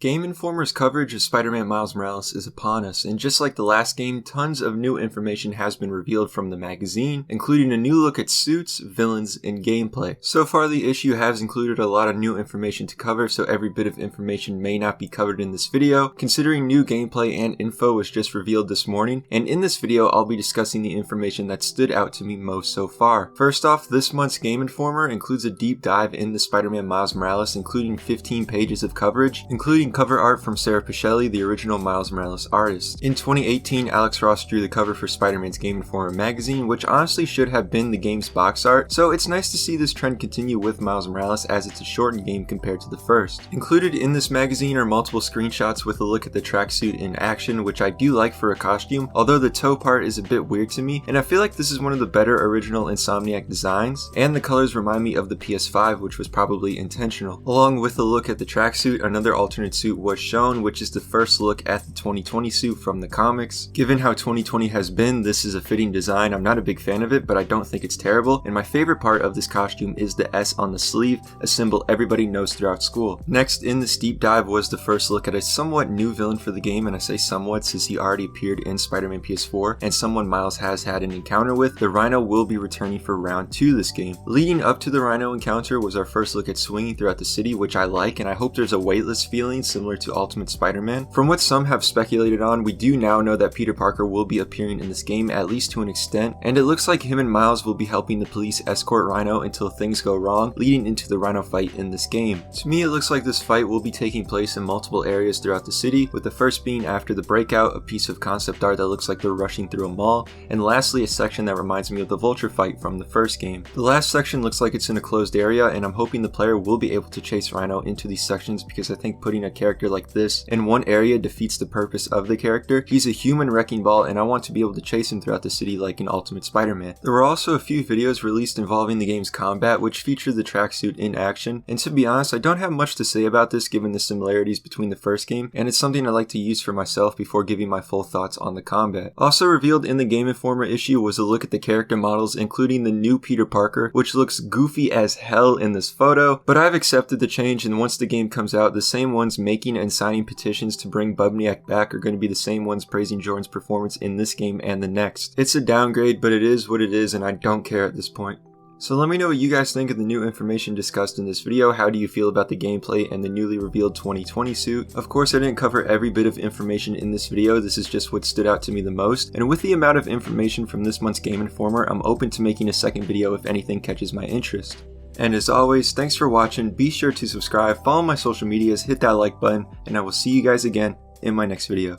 Game Informer's coverage of Spider-Man Miles Morales is upon us, and just like the last game, tons of new information has been revealed from the magazine, including a new look at suits, villains, and gameplay. So far the issue has included a lot of new information to cover, so every bit of information may not be covered in this video, considering new gameplay and info was just revealed this morning, and in this video I'll be discussing the information that stood out to me most so far. First off, this month's Game Informer includes a deep dive into Spider-Man Miles Morales, including 15 pages of coverage, including cover art from Sarah Pichelli, the original Miles Morales artist. In 2018, Alex Ross drew the cover for Spider-Man's Game Informer magazine, which honestly should have been the game's box art, so it's nice to see this trend continue with Miles Morales as it's a shortened game compared to the first. Included in this magazine are multiple screenshots with a look at the tracksuit in action, which I do like for a costume, although the toe part is a bit weird to me, and I feel like this is one of the better original Insomniac designs, and the colors remind me of the PS5, which was probably intentional. Along with a look at the tracksuit, another alternate suit was shown, which is the first look at the 2020 suit from the comics. Given how 2020 has been, this is a fitting design. I'm not a big fan of it, but I don't think it's terrible, and my favorite part of this costume is the S on the sleeve, a symbol everybody knows throughout school. Next in this deep dive was the first look at a somewhat new villain for the game, and I say somewhat since he already appeared in Spider-Man PS4 and someone Miles has had an encounter with. The Rhino will be returning for round 2 this game. Leading up to the Rhino encounter was our first look at swinging throughout the city, which I like, and I hope there's a weightless feeling similar to Ultimate Spider-Man. From what some have speculated on, we do now know that Peter Parker will be appearing in this game, at least to an extent, and it looks like him and Miles will be helping the police escort Rhino until things go wrong, leading into the Rhino fight in this game. To me, it looks like this fight will be taking place in multiple areas throughout the city, with the first being after the breakout, a piece of concept art that looks like they're rushing through a mall, and lastly a section that reminds me of the Vulture fight from the first game. The last section looks like it's in a closed area, and I'm hoping the player will be able to chase Rhino into these sections because I think putting a character like this in one area defeats the purpose of the character. He's a human wrecking ball, and I want to be able to chase him throughout the city like in Ultimate Spider-Man. There were also a few videos released involving the game's combat, which featured the tracksuit in action, and to be honest, I don't have much to say about this given the similarities between the first game, and it's something I like to use for myself before giving my full thoughts on the combat. Also revealed in the Game Informer issue was a look at the character models, including the new Peter Parker, which looks goofy as hell in this photo, but I've accepted the change, and once the game comes out, the same ones making and signing petitions to bring Bubniak back are going to be the same ones praising Jordan's performance in this game and the next. It's a downgrade, but it is what it is, and I don't care at this point. So let me know what you guys think of the new information discussed in this video. How do you feel about the gameplay and the newly revealed 2020 suit? Of course, I didn't cover every bit of information in this video. This is just what stood out to me the most. And with the amount of information from this month's Game Informer, I'm open to making a second video if anything catches my interest. And as always, thanks for watching. Be sure to subscribe, follow my social medias, hit that like button, and I will see you guys again in my next video.